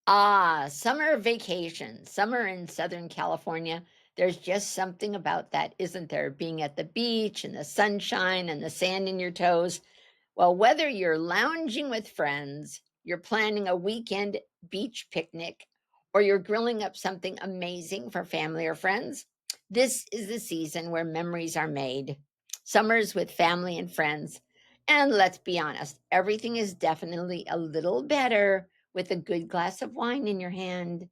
Ah, summer vacation, summer in Southern California. There's just something about that, isn't there? Being at the beach and the sunshine and the sand in your toes. Well, whether you're lounging with friends, you're planning a weekend beach picnic, or you're grilling up something amazing for family or friends, this is the season where memories are made. Summers with family and friends. And let's be honest, everything is definitely a little better with a good glass of wine in your hand.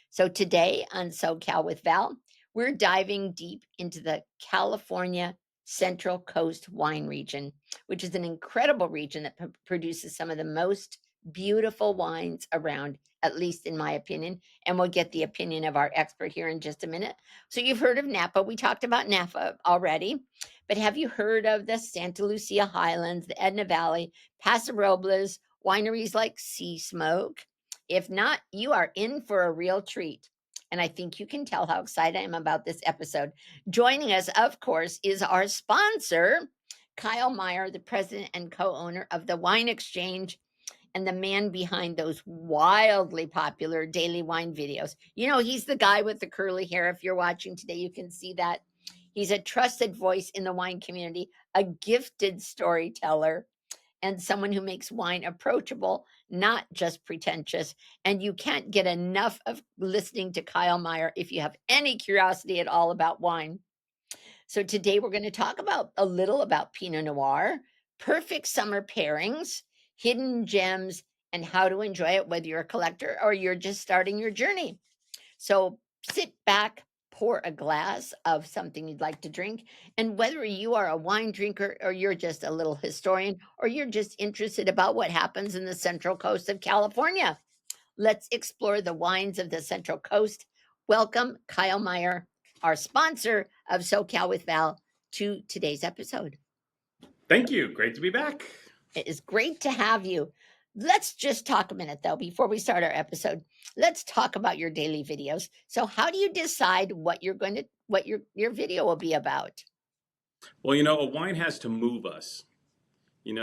So today on SoCal with Val, we're diving deep into the California Central Coast wine region, which is an incredible region that produces some of the most beautiful wines around, at least in my opinion. And we'll get the opinion of our expert here in just a minute. So you've heard of Napa. We talked about Napa already, but have you heard of the Santa Lucia Highlands, the Edna Valley, Paso Robles, wineries like Sea Smoke? If not, you are in for a real treat. And I think you can tell how excited I am about this episode. Joining us, of course, is our sponsor, Kyle Meyer, the president and co owner of the Wine Exchange and the man behind those wildly popular daily wine videos. You know, he's the guy with the curly hair. If you're watching today, you can see that. He's a trusted voice in the wine community, a gifted storyteller, and someone who makes wine approachable, not just pretentious. And you can't get enough of listening to Kyle Meyer if you have any curiosity at all about wine. So today we're going to talk about a little about Pinot Noir, perfect summer pairings, hidden gems, and how to enjoy it, whether you're a collector or you're just starting your journey. So sit back, pour a glass of something you'd like to drink, and whether you are a wine drinker or you're just a little historian or you're just interested about what happens in the Central Coast of California, let's explore the wines of the Central Coast. Welcome, Kyle Meyer, our sponsor of SoCal with Val, to today's episode. Thank you. Great to be back. It is great to have you. Let's just talk a minute though before we start our episode. Let's talk about your daily videos. So how do you decide what your video will be about? Well, a wine has to move us,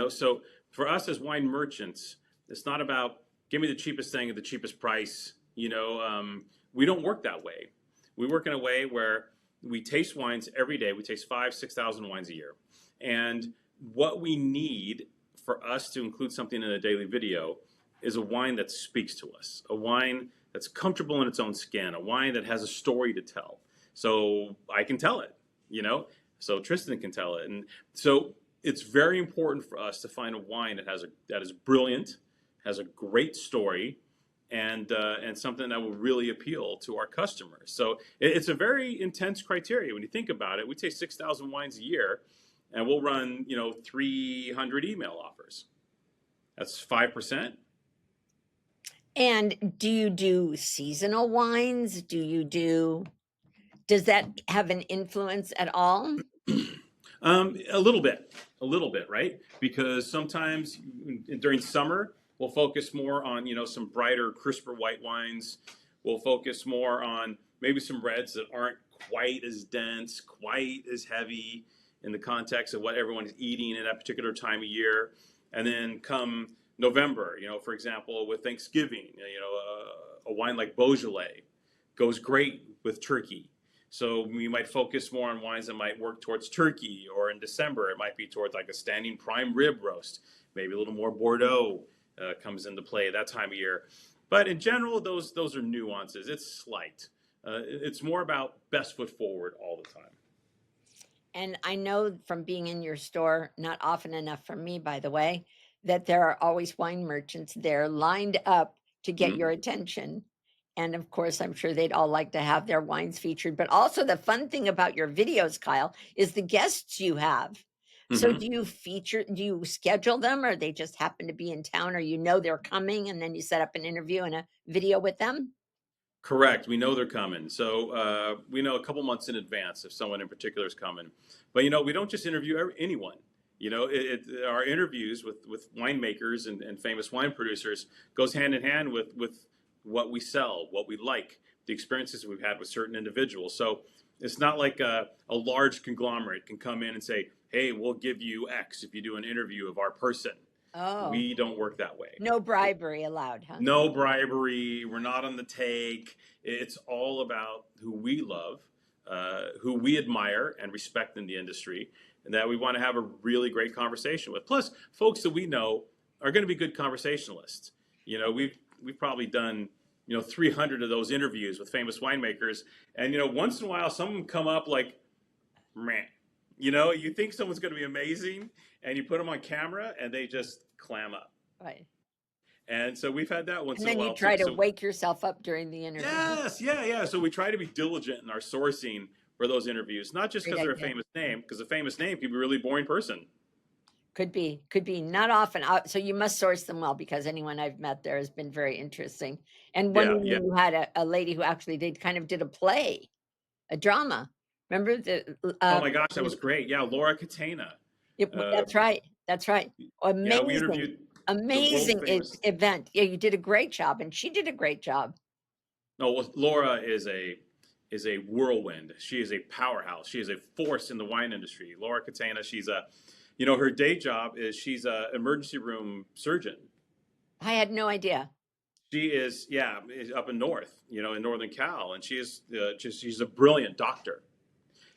So for us as wine merchants, it's not about give me the cheapest thing at the cheapest price. We don't work that way. We work in a way where we taste wines every day. We taste 6,000 wines a year. And what we need for us to include something in a daily video is a wine that speaks to us, a wine that's comfortable in its own skin, a wine that has a story to tell. So I can tell it, so Tristan can tell it. And so it's very important for us to find a wine that is brilliant, has a great story, and something that will really appeal to our customers. So it's a very intense criteria when you think about it. We taste 6,000 wines a year, and we'll run 300 email offers. That's 5%. And do you do seasonal wines? Does that have an influence at all? A little bit, right? Because sometimes during summer, we'll focus more on, some brighter, crisper white wines. We'll focus more on maybe some reds that aren't quite as dense, quite as heavy in the context of what everyone is eating at that particular time of year. And then come November, for example, with Thanksgiving, a wine like Beaujolais goes great with turkey. So we might focus more on wines that might work towards turkey, or in December, it might be towards like a standing prime rib roast. Maybe a little more Bordeaux comes into play that time of year. But in general, those are nuances. It's slight. It's more about best foot forward all the time. And I know from being in your store, not often enough for me, by the way, that there are always wine merchants there lined up to get your Mm-hmm. attention. And of course, I'm sure they'd all like to have their wines featured. But also, the fun thing about your videos, Kyle, is the guests you have. So, Mm-hmm. do you schedule them, or they just happen to be in town, or they're coming and then you set up an interview and a video with them? Correct. We know they're coming. So we know a couple months in advance if someone in particular is coming. But, we don't just interview anyone. Our interviews with winemakers and famous wine producers goes hand in hand with what we sell, what we like, the experiences we've had with certain individuals. So it's not like a large conglomerate can come in and say, hey, we'll give you X if you do an interview of our person. Oh, We don't work that way. no bribery allowed, huh? No bribery. We're not on the take. It's all about who we love, who we admire and respect in the industry, and that we want to have a really great conversation with. Plus, folks that we know are going to be good conversationalists. We've probably done 300 of those interviews with famous winemakers, and once in a while, some of them come up like, man, you think someone's going to be amazing, and you put them on camera, and they just clam up. Right. And so we've had that once And in a then you while too. try to So wake yourself up during the interview. yes, yeah. So we try to be diligent in our sourcing for those interviews, not just Great because they're a idea. famous name, because a famous name can be a really boring person. Could be. Not often. So you must source them well because anyone I've met there has been very interesting. And one Yeah, yeah. evening you had a lady who actually did a play, a drama. Remember Oh my gosh, that was great. Yeah, Laura Catena. Uh, that's right. That's right. yeah, we Amazing. interviewed the world Amazing famous. event. Yeah, you did a great job and she did a great job. No, well, Laura is a whirlwind. She is a powerhouse. She is a force in the wine industry. Laura Catena. Her day job is she's a emergency room surgeon. I had no idea. She is, yeah, is up in in Northern Cal, and she's a brilliant doctor.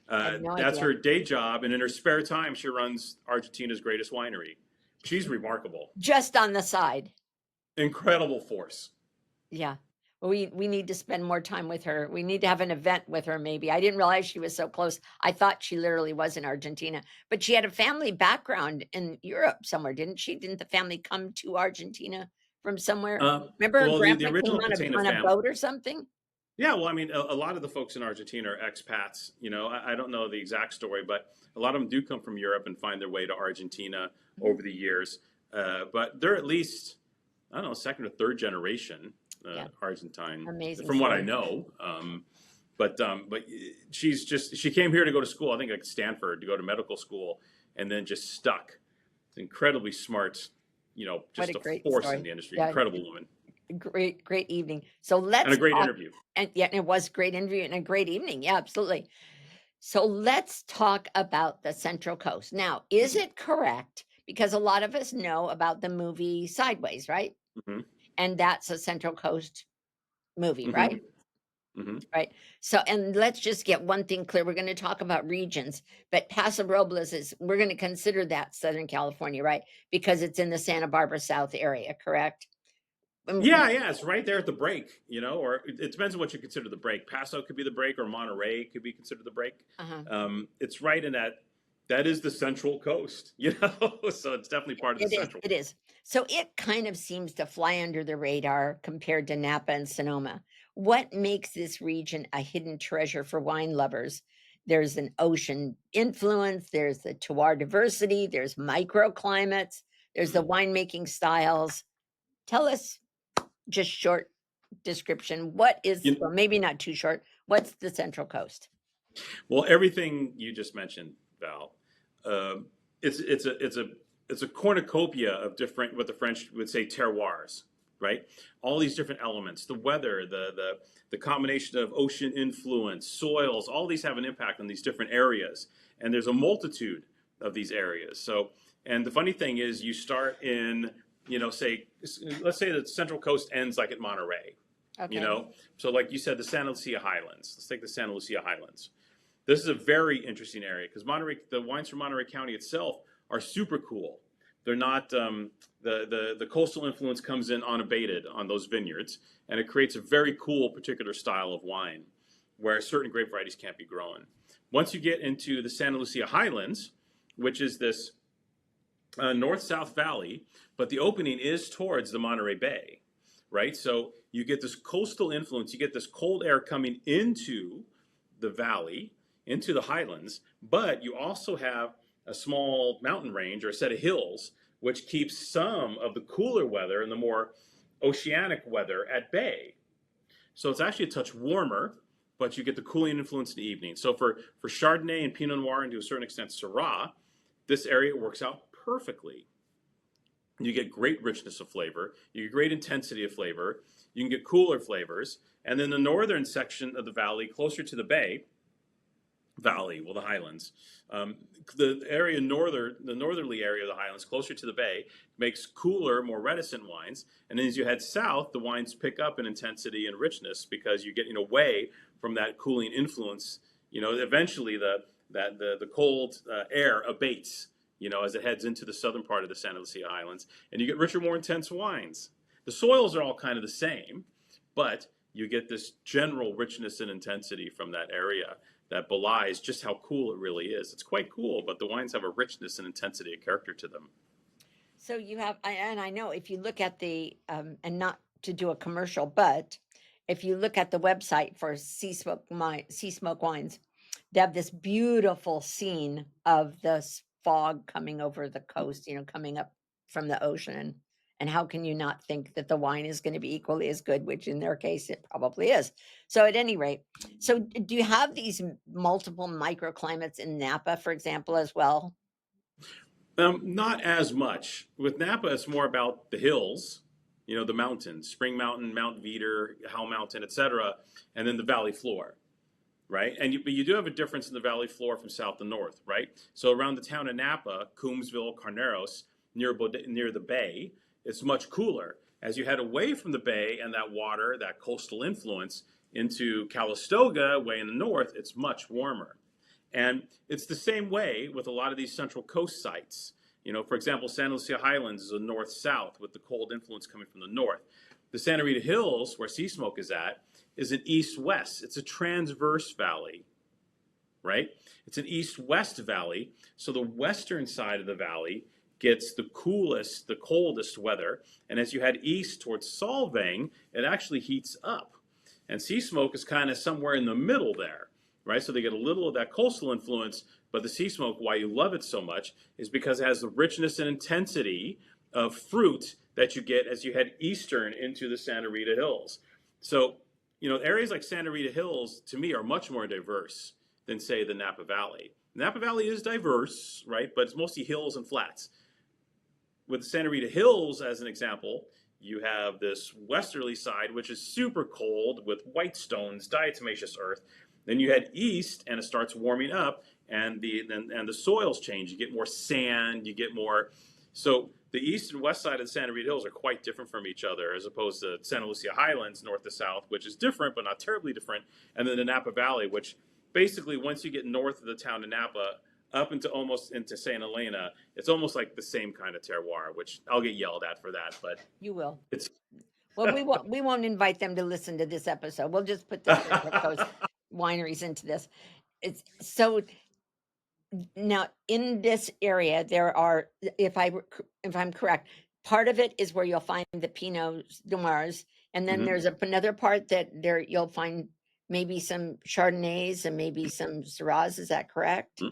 I had no That's idea. her day job, and in her spare time, she runs Argentina's greatest winery. She's remarkable, Just on the side. incredible force. Yeah. Well, we need to spend more time with her. We need to have an event with her maybe. I didn't realize she was so close. I thought she literally was in Argentina, but she had a family background in Europe somewhere, didn't she? Didn't the family come to Argentina from somewhere? Um, Remember her well, the grandpa came original on Catena a family. boat or something? Yeah, well, I mean, a lot of the folks in Argentina are expats. I don't know the exact story, but a lot of them do come from Europe and find their way to Argentina Mhm. over the years. But they're at least, I don't know, second or third generation Yeah, Argentine, amazing from what I story. know. But she came here to go to school, I think like Stanford, to go to medical school, and then just stuck. Incredibly smart, What a just a great force in story. the industry. Yeah, Incredible woman great evening. So and a let's great talk. interview. And yeah, it was a great interview and a great evening. Yeah, absolutely. So let's talk about the Central Coast. Now, is Hmm. it correct? Because a lot of us know about the movie Sideways, right? Hmm. And that's a Central Coast movie, Hmm. right? Hmm. Right. So, and let's just get one thing clear. We're going to talk about regions, but Paso Robles we're going to consider that Southern California, right? Because it's in the Santa Barbara South area, correct? Yeah, it's right there at the break, or it depends on what you consider the break. Paso could be the break, or Monterey could be considered the break. Uh-huh. It's right in that. That is the Central Coast, so it's definitely part of the It is, Central. it is. So it kind of seems to fly under the radar compared to Napa and Sonoma. What makes this region a hidden treasure for wine lovers? There's an ocean influence, there's the terroir diversity, there's microclimates, there's the Mhm. winemaking styles. Tell us just short description. What is, You, well, maybe not too short. What's the Central Coast? well, everything you just mentioned, Val, um, it's a cornucopia of different, what the French would say, terroirs, right? All these different elements, the weather, the combination of ocean influence, soils, all these have an impact on these different areas, and there's a multitude of these areas. So, and the funny thing is, you start in, say, let's say the Central Coast ends like at Monterey, you Okay. know. So, like you said, the Santa Lucia Highlands. Let's take the Santa Lucia Highlands. This is a very interesting area because the wines from Monterey County itself are super cool. They're not the coastal influence comes in unabated on those vineyards, and it creates a very cool particular style of wine where certain grape varieties can't be grown. Once you get into the Santa Lucia Highlands, which is this north-south valley, but the opening is towards the Monterey Bay, right? So you get this coastal influence, you get this cold air coming into the valley, into the highlands, but you also have a small mountain range or a set of hills, which keeps some of the cooler weather and the more oceanic weather at bay. So it's actually a touch warmer, but you get the cooling influence in the evening. So for Chardonnay and Pinot Noir, and to a certain extent Syrah, this area works out perfectly. You get great richness of flavor, you get great intensity of flavor, you can get cooler flavors, and then the northern section of the valley, closer to the bay, Valley, well, the Highlands. The area the northerly area of the Highlands, closer to the bay, makes cooler, more reticent wines. And then as you head south, the wines pick up in intensity and richness because you're getting away from that cooling influence. Eventually the cold air abates. As it heads into the southern part of the Santa Lucia Highlands, and you get richer, more intense wines. The soils are all kind of the same, but you get this general richness and intensity from that area that belies just how cool it really is. It's quite cool, but the wines have a richness and intensity of character to them. So you have, and I know if you look at and not to do a commercial, but if you look at the website for Sea Smoke Wines, they have this beautiful scene of the fog coming over the coast, coming up from the ocean. And how can you not think that the wine is going to be equally as good, which in their case it probably is. So at any rate, so do you have these multiple microclimates in Napa, for example, as well? Not as much. With Napa, it's more about the hills, the mountains, Spring Mountain, Mount Veeder, Howell Mountain, etc., and then the valley floor, right? But you do have a difference in the valley floor from south to north, right? So around the town of Napa, Coombsville, Carneros, near the bay, it's much cooler. As you head away from the bay and that water, that coastal influence, into Calistoga, way in the north, it's much warmer. And it's the same way with a lot of these central coast sites. For example, Santa Lucia Highlands is a north-south with the cold influence coming from the north. The Santa Rita Hills, where Sea Smoke is at, is an east-west. It's a transverse valley, right? It's an east-west valley. So the western side of the valley gets the coolest, the coldest weather. And as you head east towards Solvang, it actually heats up. And Sea Smoke is kind of somewhere in the middle there, right? So they get a little of that coastal influence, but the Sea Smoke, why you love it so much, is because it has the richness and intensity of fruit that you get as you head eastern into the Santa Rita Hills. So, areas like Santa Rita Hills, to me, are much more diverse than, say, the Napa Valley. Napa Valley is diverse, right? But it's mostly hills and flats. With the Santa Rita Hills, as an example, you have this westerly side, which is super cold with white stones, diatomaceous earth. Then you head east, and it starts warming up, and the soils change. You get more sand. You get more. So the east and west side of the Santa Rita Hills are quite different from each other, as opposed to Santa Lucia Highlands, north to south, which is different but not terribly different, and then the Napa Valley, which basically once you get north of the town of Napa, up into almost into St. Helena, it's almost like the same kind of terroir, which I'll get yelled at for that, but You will. it's Well, we won't invite them to listen to this episode. We'll just put the Central Coast wineries into this. It's so now in this area there are, if I'm correct, part of it is where you'll find the Pinot Noirs, and then Mhm. there's another part that there you'll find maybe some Chardonnays and maybe some Syrahs. Is that correct?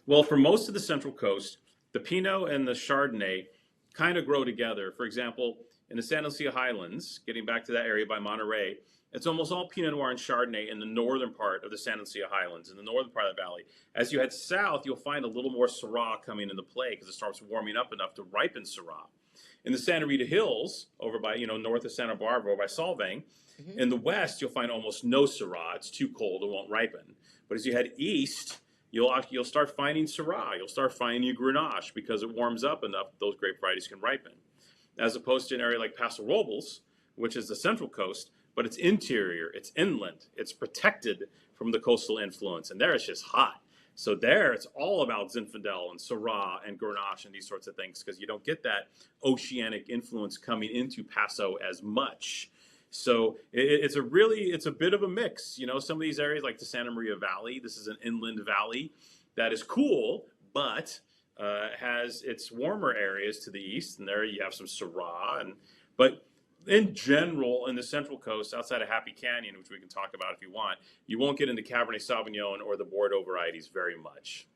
Well, for most of the Central Coast, the Pinot and the Chardonnay kind of grow together. For example, in the Santa Lucia Highlands, getting back to that area by Monterey, it's almost all Pinot Noir and Chardonnay in the northern part of the Santa Lucia Highlands, in the northern part of the valley. As you head south, you'll find a little more Syrah coming into play because it starts warming up enough to ripen Syrah. In the Santa Rita Hills, over by, north of Santa Barbara, over by Solvang, Mhm. in the west, you'll find almost no Syrah. It's too cold, it won't ripen. But as you head east, you'll start finding Syrah. You'll start finding Grenache because it warms up enough those grape varieties can ripen. As opposed to an area like Paso Robles, which is the Central Coast, but it's interior, it's inland, it's protected from the coastal influence, and there it's just hot. So there, it's all about Zinfandel and Syrah and Grenache and these sorts of things because you don't get that oceanic influence coming into Paso as much. So it's a bit of a mix. Some of these areas like the Santa Maria Valley, this is an inland valley that is cool, but has its warmer areas to the east, and there you have some Syrah. But in general, in the Central Coast, outside of Happy Canyon, which we can talk about if you want, you won't get into Cabernet Sauvignon or the Bordeaux varieties very much.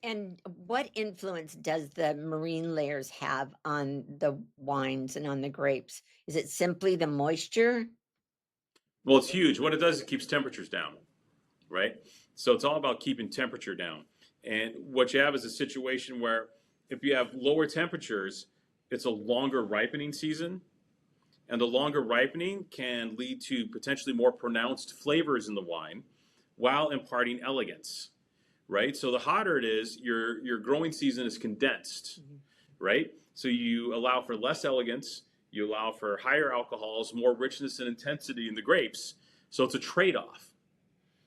And what influence does the marine layers have on the wines and on the grapes? Is it simply the moisture? Well, it's huge. What it does is it keeps temperatures down, right? So it's all about keeping temperature down. And what you have is a situation where if you have lower temperatures, it's a longer ripening season. And the longer ripening can lead to potentially more pronounced flavors in the wine, while imparting elegance, right? So the hotter it is, your growing season is condensed, Mhm. right? So you allow for less elegance, you allow for higher alcohols, more richness and intensity in the grapes. So it's a trade-off.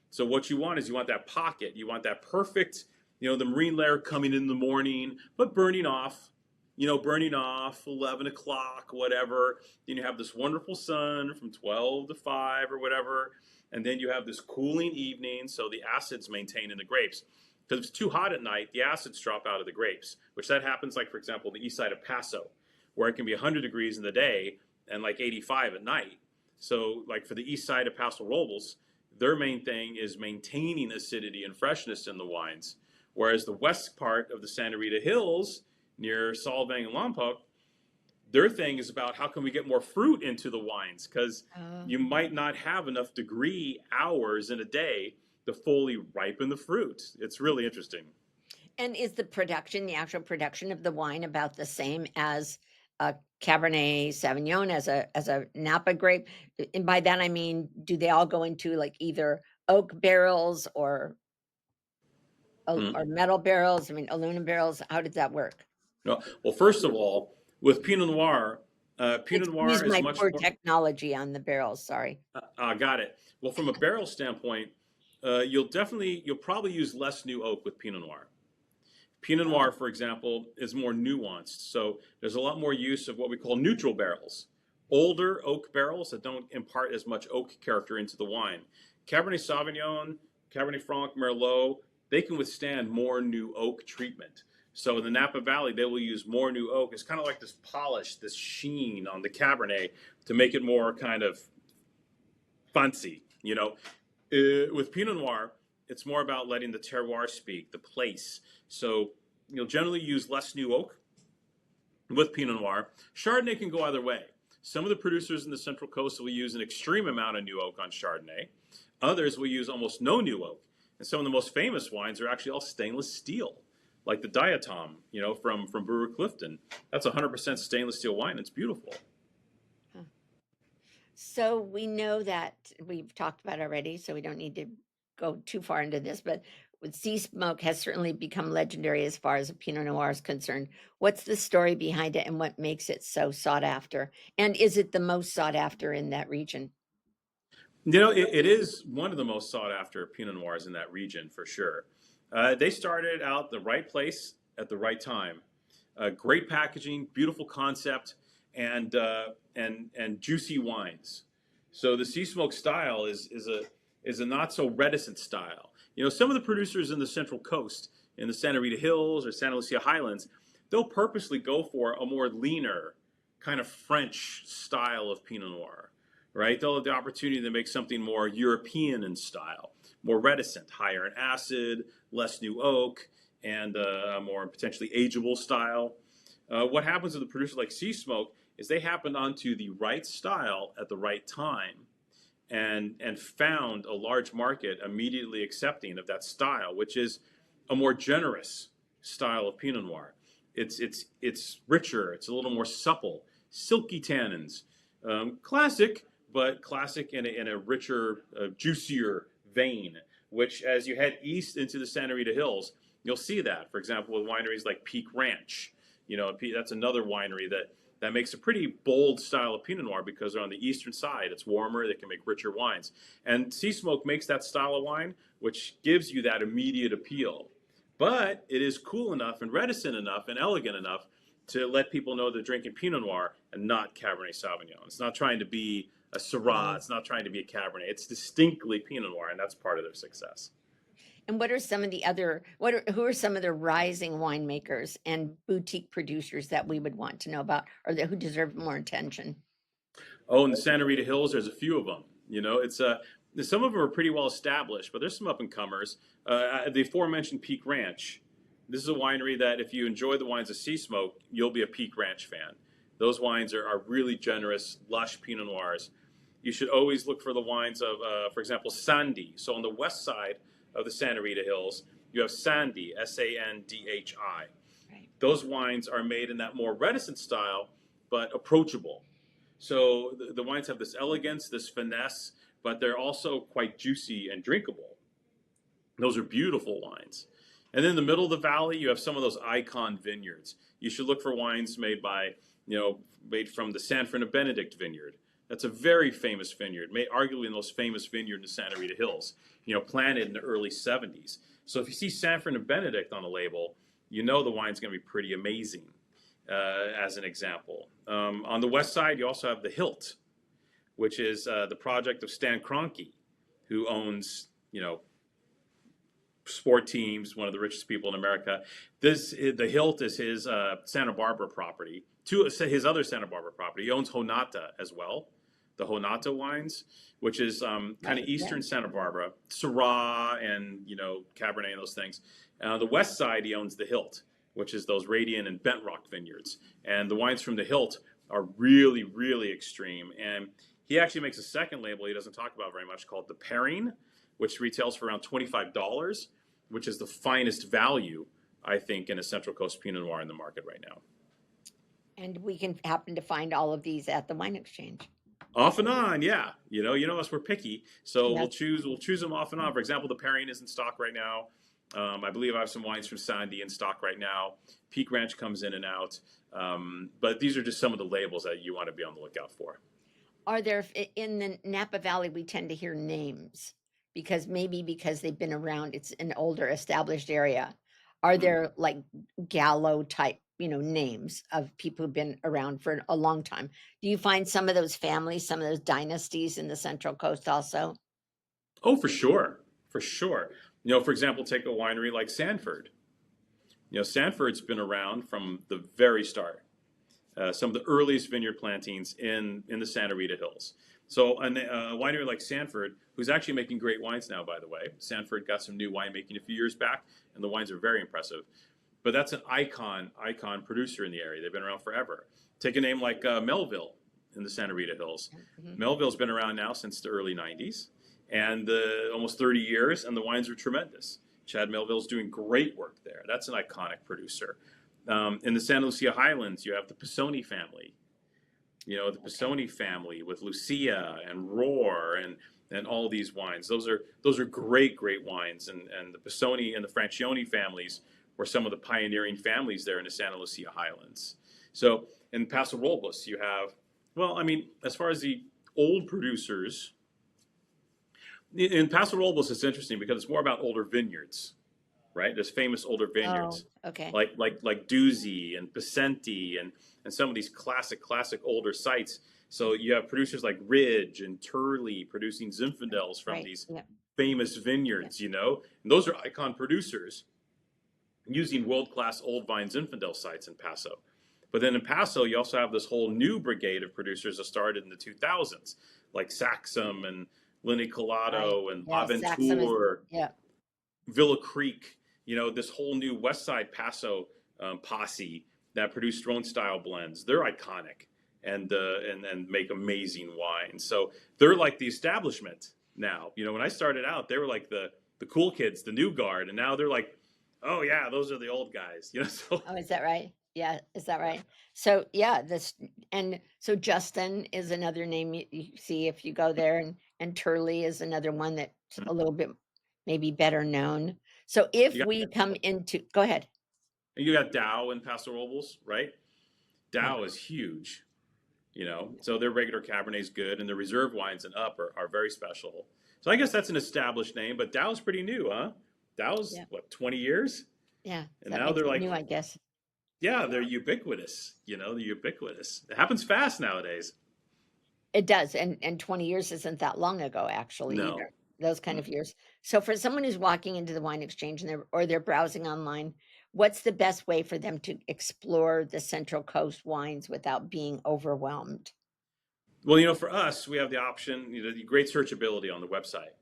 So what you want is you want that pocket, you want that perfect, the marine layer coming in the morning, but burning off, burning off 11 o'clock, whatever. Then you have this wonderful sun from 12 to 5 or whatever. And then you have this cooling evening, so the acids maintain in the grapes. Because if it's too hot at night, the acids drop out of the grapes, which that happens, like, for example, the east side of Paso, where it can be 100 degrees in the day and like 85 at night. So, like, for the east side of Paso Robles, their main thing is maintaining acidity and freshness in the wines. Whereas the west part of the Santa Rita Hills, near Solvang and Lompoc, their thing is about how can we get more fruit into the wines, because Oh. you might not have enough degree hours in a day to fully ripen the fruit. It's really interesting. And is the actual production of the wine about the same as a Cabernet Sauvignon, as a Napa grape? And by that I mean, do they all go into like either oak barrels Mm. or metal barrels? I mean, aluminum barrels. How does that work? No, well, first of all, with Pinot Excuse Noir is my much poor more. technology on the barrels. Sorry. Got it. Well, from a barrel standpoint, you'll probably use less new oak with Pinot Noir. Pinot Oh, Noir, for example, is more nuanced. So there's a lot more use of what we call neutral barrels, older oak barrels that don't impart as much oak character into the wine. Cabernet Sauvignon, Cabernet Franc, Merlot, they can withstand more new oak treatment. So in the Napa Valley, they will use more new oak. It's kind of like this polish, this sheen on the Cabernet to make it more kind of fancy. With Pinot Noir, it's more about letting the terroir speak, the place. So you'll generally use less new oak with Pinot Noir. Chardonnay can go either way. Some of the producers in the Central Coast will use an extreme amount of new oak on Chardonnay. Others will use almost no new oak. And some of the most famous wines are actually all stainless steel, like the Diatom, from Brewer Clifton. That's 100% stainless steel wine. It's beautiful. huh. So we know that we've talked about it already, so we don't need to go too far into this, but with sea smoke has certainly become legendary as far as a Pinot Noir is concerned. What's the story behind it and what makes it so sought after? And is it the most sought after in that region? It is one of the most sought after Pinot Noirs in that region for sure. They started out the right place at the right time. Great packaging, beautiful concept, and juicy wines. So the sea smoke style is a not so reticent style. Some of the producers in the Central Coast, in the Santa Rita Hills or Santa Lucia Highlands, they'll purposely go for a more leaner, kind of French style of Pinot Noir, right? They'll have the opportunity to make something more European in style, more reticent, higher in acid, less new oak, and a more potentially ageable style. What happens with a producer like Sea Smoke is they happened onto the right style at the right time, and found a large market immediately accepting of that style, which is a more generous style of Pinot Noir. It's richer. It's a little more supple, silky tannins, classic, but classic in a richer, juicier vein. Which, as you head east into the Santa Rita Hills, you'll see that. For example, with wineries like Peak Ranch, that's another winery that makes a pretty bold style of Pinot Noir because they're on the eastern side. It's warmer. They can make richer wines. And Sea Smoke makes that style of wine, which gives you that immediate appeal. But it is cool enough and reticent enough and elegant enough to let people know they're drinking Pinot Noir and not Cabernet Sauvignon. It's not trying to be a Syrah. Oh. It's not trying to be a Cabernet. It's distinctly Pinot Noir, and that's part of their success. And what are some of the other who are some of the rising winemakers and boutique producers that we would want to know about or that who deserve more attention? Oh, in the Santa Rita Hills, there's a few of them. It's some of them are pretty well established, but there's some up and comers. The aforementioned Peak Ranch. This is a winery that, if you enjoy the wines of Sea Smoke, you'll be a Peak Ranch fan. Those wines are really generous, lush Pinot Noirs. You should always look for the wines of, for example, Sandy. So on the west side of the Santa Rita Hills, you have Sandy, Sandhi. Right. Those wines are made in that more reticent style, but approachable. So the wines have this elegance, this finesse, but they're also quite juicy and drinkable. Those are beautiful wines. And then in the middle of the valley, you have some of those icon vineyards. You should look for wines made by, made from the San Fernando Benedict vineyard. That's a very famous vineyard, made arguably the most famous vineyard in the Santa Rita Hills, planted in the early 70s. So if you see San Fernando Benedict on the label, you know the wine's going to be pretty amazing, as an example. On the west side, you also have the Hilt, which is the project of Stan Kroenke, who owns, sport teams, one of the richest people in America. The Hilt is his Santa Barbara property. His other Santa Barbara property. He owns Honata as well, the Honata wines, which is kind of eastern Santa Barbara, Syrah and Cabernet and those things. The west side, he owns the Hilt, which is those Radian and Bent Rock vineyards. And the wines from the Hilt are really, really extreme. And he actually makes a second label he doesn't talk about very much called the Pairing, which retails for around $25, which is the finest value, I think, in a Central Coast Pinot Noir in the market right now. And we can happen to find all of these at the Wine Exchange. Off and on, yeah. You know us, we're picky, so Yes. we'll choose them off and on. For example, the Pairing is in stock right now. I believe I have some wines from Sandy in stock right now. Peak Ranch comes in and out, but these are just some of the labels that you want to be on the lookout for. Are there, in the Napa Valley, we tend to hear names because they've been around, it's an older established area. Are there like Gallo type, names of people who've been around for a long time? Do you find some of those families, some of those dynasties in the Central Coast also? Oh, for sure, for sure. For example, take a winery like Sanford. Sanford's been around from the very start. Some of the earliest vineyard plantings in the Santa Rita Hills. So a winery like Sanford, who's actually making great wines now, by the way. Sanford got some new winemaking a few years back, and the wines are very impressive. But that's an icon producer in the area. They've been around forever. Take a name like Melville in the Santa Rita Hills. Mhm. Melville's been around now since the early 90s, and almost 30 years, and the wines are tremendous. Chad Melville's doing great work there. That's an iconic producer. In the Santa Lucia Highlands, you have the Pisoni family. The Pisoni family with Lucia and Roar and all these wines. Those are great wines. And the Pisoni and the Francione families were some of the pioneering families there in the Santa Lucia Highlands. So in Paso Robles, you have, as far as the old producers, in Paso Robles, it's interesting because it's more about older vineyards. Right, there's famous older vineyards, Okay. like Doozy and Pacenti and some of these classic older sites. So you have producers like Ridge and Turley producing Zinfandels from these famous vineyards, and those are icon producers using world-class old vine Zinfandel sites in Paso. But then in Paso, you also have this whole new brigade of producers that started in the 2000s, like Saxum and Lenny Colado and Aventur, Villa Creek. This whole new West Side Paso posse that produced their own style blends. They're iconic and make amazing wine. So they're like the establishment now. When I started out, they were like the cool kids, the new guard, and now they're like, oh yeah, those are the old guys. So. Oh, is that right? Yeah, is that right? So yeah, so Justin is another name you see if you go there, and Turley is another one that's a little bit maybe better known. So if we come into, go ahead. You got Dow in Paso Robles, right? Dow is huge, so their regular Cabernet is good, and the reserve wines and up are very special. So I guess that's an established name, but Dow's pretty new, huh? Dow's what, 20 years? Yeah, and now they're like new, I guess. Yeah, they're ubiquitous. They're ubiquitous. It happens fast nowadays. It does, and 20 years isn't that long ago, actually, No. either. Those kind of years. So for someone who's walking into the Wine Exchange and they're browsing online, what's the best way for them to explore the Central Coast wines without being overwhelmed? Well, for us, we have the option, the great searchability on the website.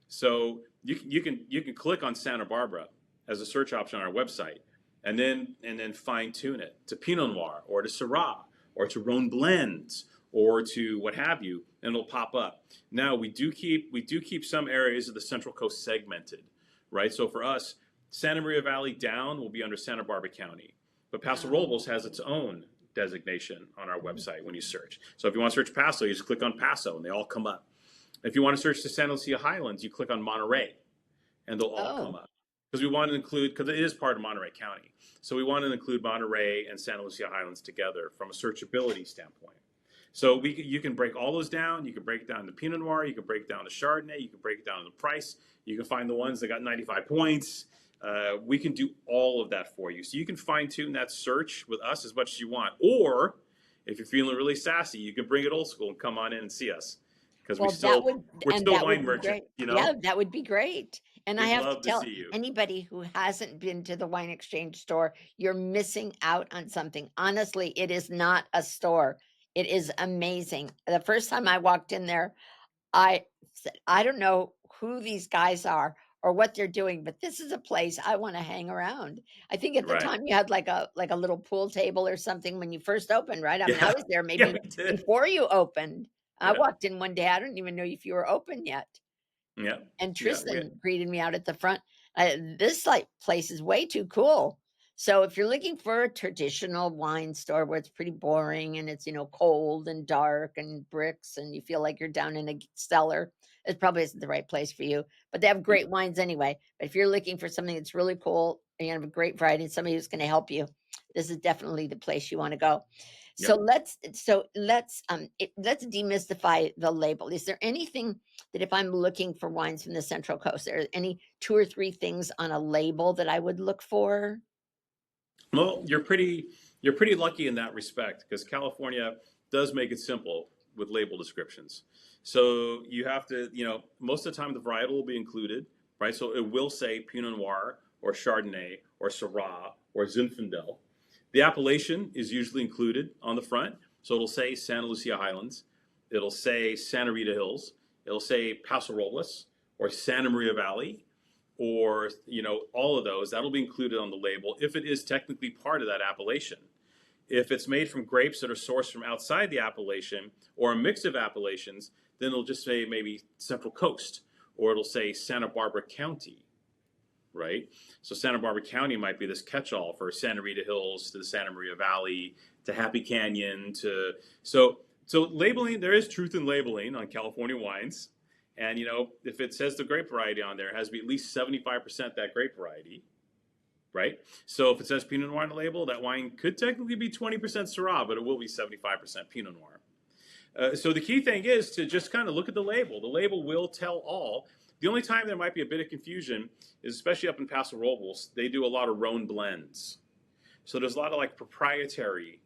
So you can click on Santa Barbara as a search option on our website, and then fine tune it to Pinot Noir or to Syrah or to Rhone blends or to what have you, and it'll pop up. Now we do keep some areas of the Central Coast segmented, right? So for us, Santa Maria Valley down will be under Santa Barbara County, but Paso Robles has its own designation on our website when you search. So if you want to search Paso, you just click on Paso and they all come up. If you want to search the Santa Lucia Highlands, you click on Monterey and they'll all come Oh, up because we want to include, because it is part of Monterey County. So we want to include Monterey and Santa Lucia Highlands together from a searchability standpoint. So you can break all those down. You can break down the Pinot Noir. You can break down the Chardonnay. You can break down the price. You can find the ones that got 95 points. We can do all of that for you. So you can fine tune that search with us as much as you want. Or if you're feeling really sassy, you can bring it old school and come on in and see us because well, that would we're and still that wine would be merchant. great. You Yeah, know, that would be great. And I we'd have to love to tell see you. anybody who hasn't been to the wine exchange store, you're missing out on something. Honestly, it is not a store. It is amazing. The first time I walked in there, I said, "I don't know who these guys are or what they're doing, but this is a place I wanna hang around." I think at the Right? time you had like a little pool table or something when you first opened, right? I mean, I Yeah, was there yeah, maybe we did. before you opened. I Yeah, walked in one day, I don't even know if you were open yet. yeah, And yeah. Tristan greeted me out at the front. This, like, place is way too cool. So if you're looking for a traditional wine store where it's pretty boring and it's, cold and dark and bricks and you feel like you're down in a cellar, it probably isn't the right place for you. But they have great wines anyway. But if you're looking for something that's really cool and you have a great variety and somebody who's gonna help you, this is definitely the place you wanna go. So Yep. let's demystify the label. Is there anything that if I'm looking for wines from the Central Coast, are there any 2 or 3 things on a label that I would look for? Well, you're pretty lucky in that respect because California does make it simple with label descriptions. So you have to, most of the time the varietal will be included, right? So it will say Pinot Noir or Chardonnay or Syrah or Zinfandel. The appellation is usually included on the front. So it'll say Santa Lucia Highlands. It'll say Santa Rita Hills. It'll say Paso Robles or Santa Maria Valley or all of those. That'll be included on the label if it is technically part of that appellation. If it's made from grapes that are sourced from outside the appellation or a mix of appellations, then it'll just say maybe Central Coast or it'll say Santa Barbara County, right? So Santa Barbara County might be this catch-all for Santa Rita Hills to the Santa Maria Valley to Happy Canyon to so labeling. There is truth in labeling on California wines, and if it says the grape variety on there, it has to be at least 75% that grape variety, right? So if it says Pinot Noir on the label, that wine could technically be 20% Syrah, but it will be 75% Pinot Noir. So the key thing is to just kind of look at the label. The label will tell all. The only time there might be a bit of confusion is especially up in Paso Robles, they do a lot of Rhone blends. So there's a lot of like proprietary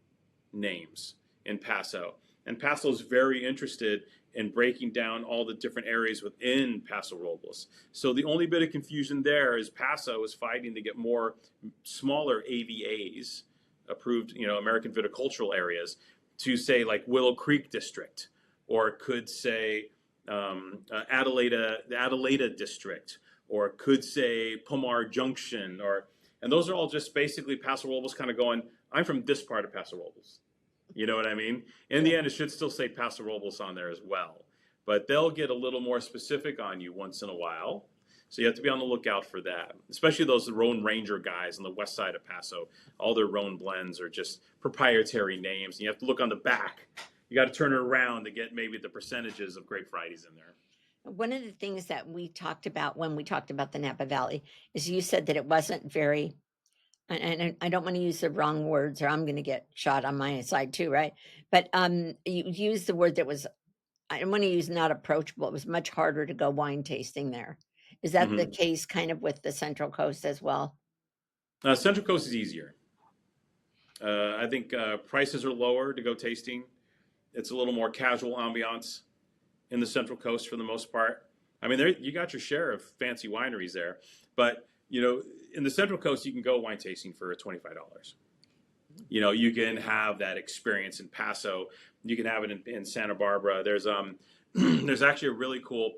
names in Paso. And Paso is very interested in breaking down all the different areas within Paso Robles. So the only bit of confusion there is Paso is fighting to get more smaller AVAs, approved, American viticultural areas, to say like Willow Creek District, or it could say the Adelaida District, or it could say Pomar Junction, and those are all just basically Paso Robles kind of going, I'm from this part of Paso Robles. You know what I mean? In Yeah. the end, it should still say Paso Robles on there as well. But they'll get a little more specific on you once in a while. So you have to be on the lookout for that, especially those Rhone Ranger guys on the west side of Paso. All their Rhone blends are just proprietary names. And you have to look on the back. You got to turn it around to get maybe the percentages of grape varieties in there. One of the things that we talked about when we talked about the Napa Valley is you said that it wasn't very and I don't wanna use the wrong words or I'm gonna get shot on my side too, right? But, you used the word that was I don't wanna use not approachable, it was much harder to go wine tasting there. Is that the Mm-hmm. case kind of with the Central Coast as well? Central Coast is easier. I think prices are lower to go tasting. It's a little more casual ambiance in the Central Coast for the most part. I mean, there you got your share of fancy wineries there, but in the Central Coast, you can go wine tasting for $25. You can have that experience in Paso. You can have it in Santa Barbara. There's there's actually a really cool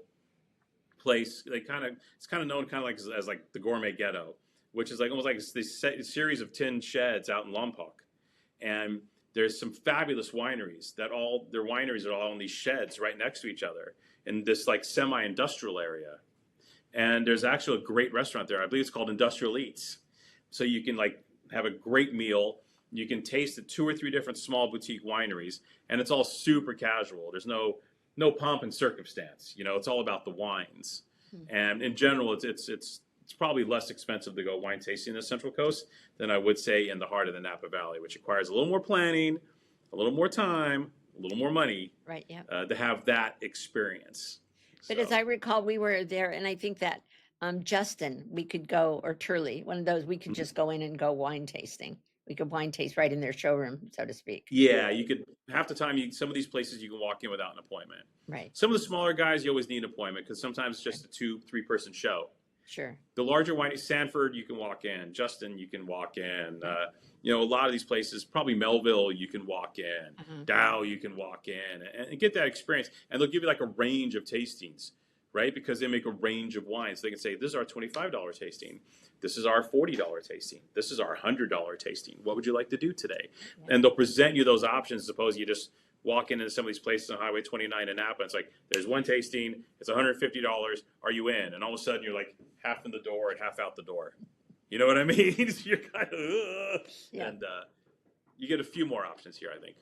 place. It's kind of known kind of like as like the Gourmet Ghetto, which is like almost like this series of tin sheds out in Lompoc, and there's some fabulous wineries that all their wineries are all in these sheds right next to each other in this like semi-industrial area. And there's actually a great restaurant there. I believe it's called Industrial Eats. So you can like have a great meal. You can taste the 2 or 3 different small boutique wineries, and it's all super casual. There's no pomp and circumstance. It's all about the wines. And in general, it's probably less expensive to go wine tasting in the Central Coast than I would say in the heart of the Napa Valley, which requires a little more planning, a little more time, a little more money Right. Yeah. to have that experience. But as So, I recall, we were there, and I think that Justin, we could go, or Turley, one of those, we could just go in and go wine tasting. We could wine taste right in their showroom, so to speak. yeah, you could half the time. Some of these places you can walk in without an appointment. Right. Some of the smaller guys you always need an appointment because sometimes it's just a 2-3 person show. Sure. The larger wine, Sanford, you can walk in. Justin, you can walk in. A lot of these places, probably Melville, you can walk in. Dow, you can walk in and get that experience. And they'll give you like a range of tastings, right? Because they make a range of wines. They can say, this is our $25 tasting. This is our $40 tasting. This is our $100 tasting. What would you like to do today? Yeah. And they'll present you those options. Suppose you just walk into some of these places on Highway 29 in Napa. It's like, there's one tasting. It's $150. Are you in? And all of a sudden, you're like half in the door and half out the door. You know what I mean? So you're kind of, yeah. And you get a few more options here, I think.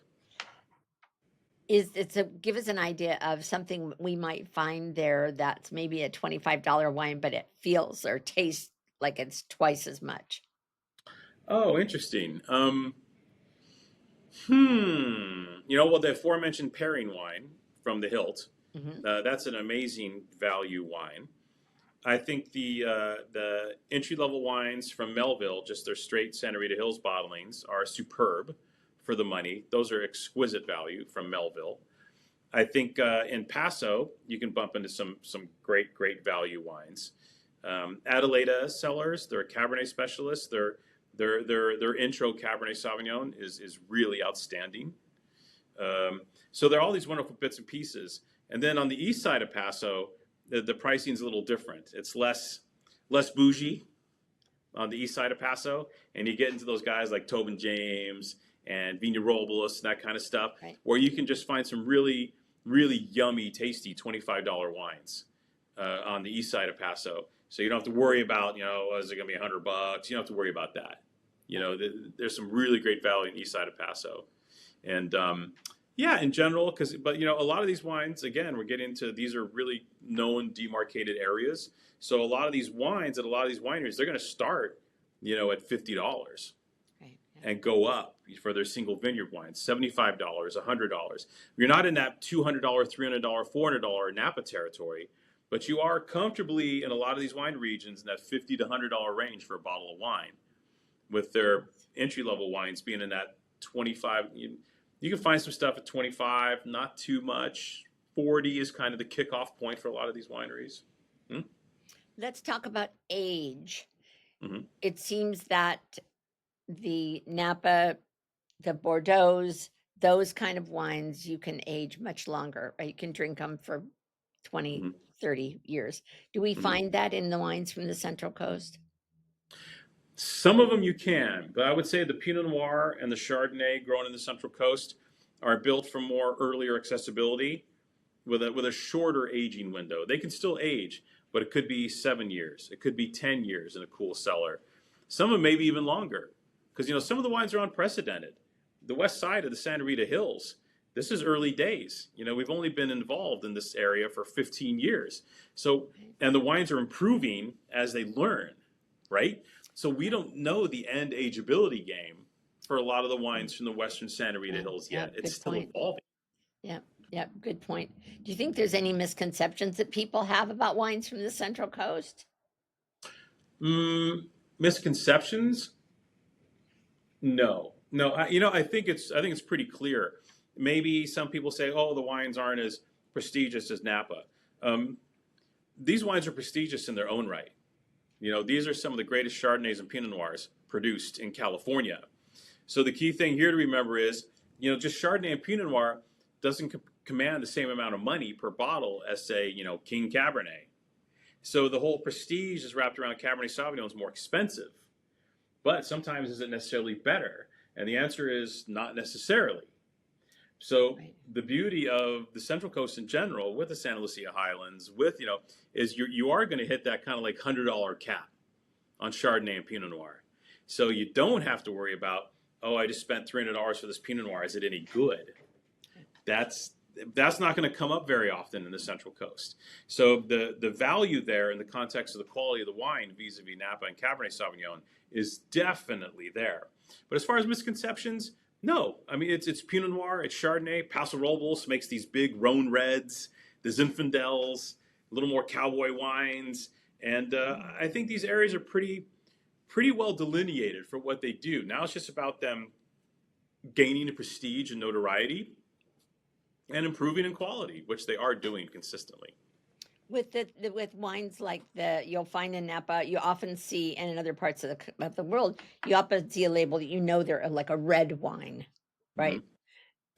Give us an idea of something we might find there that's maybe a $25 wine, but it feels or tastes like it's twice as much. Oh, interesting. The aforementioned pairing wine from the Hilt, that's an amazing value wine. I think the entry-level wines from Melville, just their straight Santa Rita Hills bottlings, are superb for the money. Those are exquisite value from Melville. I think in Paso, you can bump into some great value wines. Adelaida Cellars, they're a Cabernet specialist. Their intro Cabernet Sauvignon is really outstanding. So there are all these wonderful bits and pieces. And then on the east side of Paso, the pricing is a little different. It's less bougie on the east side of Paso, and you get into those guys like Tobin James and Vina Robles and that kind of stuff, right, where you can just find some really yummy, tasty $25 wines on the east side of Paso. So you don't have to worry about, is it going to be $100? You don't have to worry about that. There's some really great value in the east side of Paso. And in general, but a lot of these wines, again, we're getting into, these are really known demarcated areas. So a lot of these wines at a lot of these wineries, they're going to start, at $50 right, yeah, and go up for their single vineyard wines, $75, $100. You're not in that $200, $300, $400 Napa territory, but you are comfortably in a lot of these wine regions in that $50 to $100 range for a bottle of wine, with their entry-level wines being in that 25. You can find some stuff at 25, not too much. 40 is kind of the kickoff point for a lot of these wineries. Let's talk about age. It seems that the Napa, the Bordeaux's, those kind of wines, you can age much longer, right? You can drink them for 20, 30 years. Do we find that in the wines from the Central Coast? Some of them you can, but I would say the Pinot Noir and the Chardonnay grown in the Central Coast are built for more earlier accessibility with a shorter aging window. They can still age, but it could be 7 years. It could be 10 years in a cool cellar. Some of them maybe even longer, because some of the wines are unprecedented. The west side of the Santa Rita Hills, this is early days. We've only been involved in this area for 15 years. So, and the wines are improving as they learn, right? So we don't know the end ageability game for a lot of the wines from the western Santa Rita Hills yet. It's still evolving. Yeah, good point. Do you think there's any misconceptions that people have about wines from the Central Coast? Misconceptions? No. I think it's pretty clear. Maybe some people say, oh, the wines aren't as prestigious as Napa. These wines are prestigious in their own right. These are some of the greatest Chardonnays and Pinot Noirs produced in California. So the key thing here to remember is, just Chardonnay and Pinot Noir doesn't command the same amount of money per bottle as, say, King Cabernet. So the whole prestige is wrapped around Cabernet Sauvignon is more expensive. But sometimes is it necessarily better? And the answer is not necessarily. So the beauty of the Central Coast in general, with the Santa Lucia Highlands, is you are going to hit that kind of like $100 cap on Chardonnay and Pinot Noir. So you don't have to worry about, oh, I just spent $300 for this Pinot Noir. Is it any good? That's not going to come up very often in the Central Coast. So the value there in the context of the quality of the wine vis-a-vis Napa and Cabernet Sauvignon is definitely there. But as far as misconceptions, no. I mean, it's Pinot Noir, it's Chardonnay. Paso Robles makes these big Rhone Reds, the Zinfandels, a little more cowboy wines, and I think these areas are pretty well delineated for what they do. Now it's just about them gaining prestige and notoriety and improving in quality, which they are doing consistently. With with wines like you'll find in Napa, you often see, and in other parts of the world, you often see a label that they're like a red wine, Mm-hmm. right?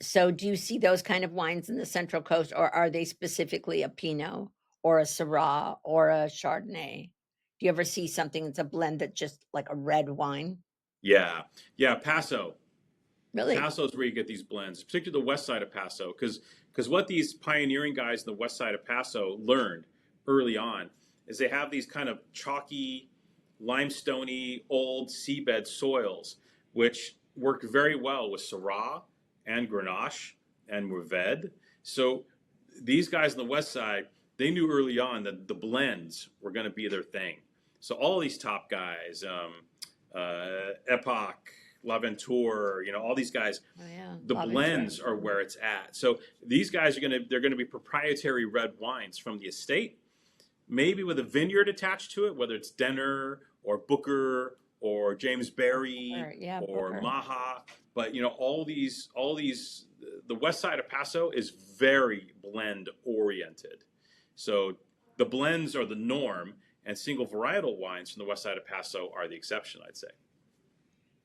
So do you see those kind of wines in the Central Coast, or are they specifically a Pinot or a Syrah or a Chardonnay? Do you ever see something that's a blend that's just like a red wine? Yeah, yeah, Paso. Really? Paso is where you get these blends, particularly the west side of Paso, because what these pioneering guys in the west side of Paso learned early on is they have these kind of chalky, limestoney, old seabed soils, which work very well with Syrah and Grenache and Mourvèdre. So these guys on the west side, they knew early on that the blends were going to be their thing. So all these top guys, Epoch, L'Aventure, all these guys, Oh yeah, the L'Aventure. blends are where it's at. So these guys they're gonna be proprietary red wines from the estate, maybe with a vineyard attached to it, whether it's Denner or Booker or James Barry Or, yeah, or Booker. Maha. But all these, the west side of Paso is very blend oriented. So the blends are the norm, and single varietal wines from the west side of Paso are the exception, I'd say.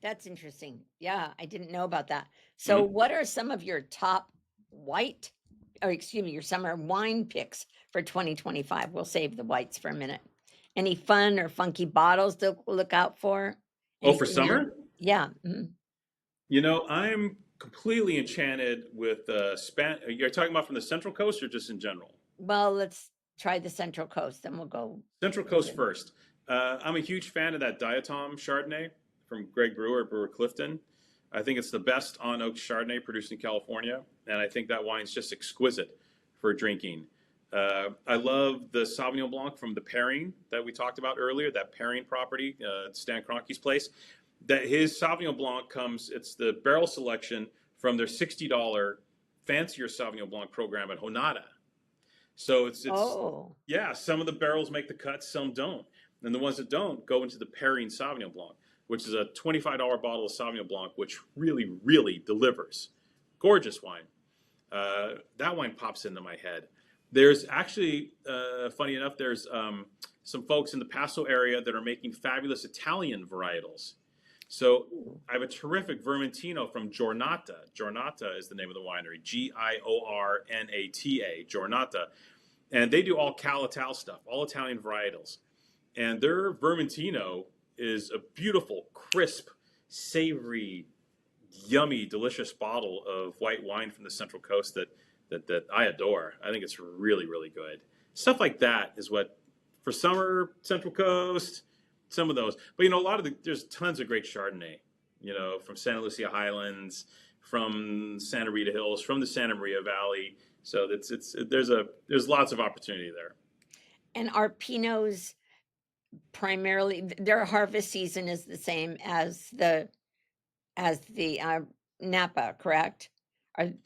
That's interesting. Yeah, I didn't know about that. So, Mhm. what are some of your top white, or excuse me, your summer wine picks for 2025? We'll save the whites for a minute. Any fun or funky bottles to look out for? Oh, for Anything there? summer? Yeah. Mhm. I'm completely enchanted with You're talking about from the Central Coast or just in general? Well, let's try the Central Coast, then we'll go Central Coast into. first. I'm a huge fan of that Diatom Chardonnay from Greg Brewer at Brewer Clifton. I think it's the best on oak Chardonnay produced in California, and I think that wine's just exquisite for drinking. I love the Sauvignon Blanc from the Pairing that we talked about earlier, that Pairing property, Stan Kroenke's place. That his Sauvignon Blanc it's the barrel selection from their $60 fancier Sauvignon Blanc program at Honada. So it's Oh, yeah, some of the barrels make the cut, some don't. And the ones that don't go into the Pairing Sauvignon Blanc, which is a $25 bottle of Sauvignon Blanc, which really, really delivers. Gorgeous wine. That wine pops into my head. There's actually, funny enough, there's some folks in the Paso area that are making fabulous Italian varietals. So I have a terrific Vermentino from Giornata. Giornata is the name of the winery, Giornata, Giornata. And they do all Calatal stuff, all Italian varietals. And their Vermentino is a beautiful, crisp, savory, yummy, delicious bottle of white wine from the Central Coast that I adore. I think it's really, really good. Stuff like that is what, for summer, Central Coast, some of those. But there's tons of great Chardonnay, from Santa Lucia Highlands, from Santa Rita Hills, from the Santa Maria Valley. So there's lots of opportunity there. and are Pinots primarily their harvest season is the same as the Napa, correct?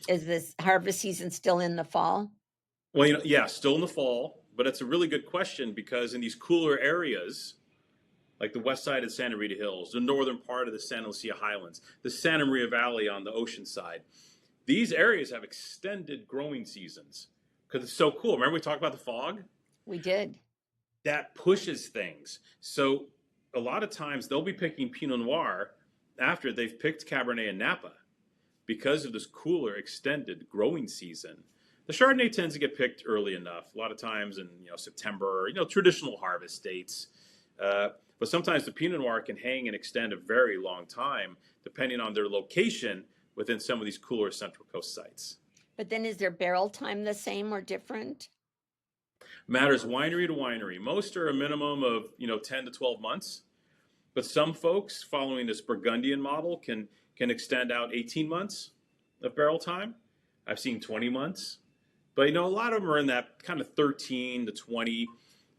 Is this harvest season still in the fall? Well, yeah, still in the fall, but it's a really good question because in these cooler areas, like the west side of Santa Rita Hills, the northern part of the Santa Lucia Highlands, the Santa Maria Valley on the ocean side, these areas have extended growing seasons because it's so cool. Remember we talked about the fog? We did. That pushes things. So a lot of times they'll be picking Pinot Noir after they've picked Cabernet and Napa because of this cooler extended growing season. The Chardonnay tends to get picked early enough. A lot of times in September, traditional harvest dates. But sometimes the Pinot Noir can hang and extend a very long time, depending on their location within some of these cooler Central Coast sites. But then is their barrel time the same or different? Matters winery to winery. Most are a minimum of 10 to 12 months, but some folks following this Burgundian model can extend out 18 months of barrel time. I've seen 20 months. But a lot of them are in that kind of 13 to 20.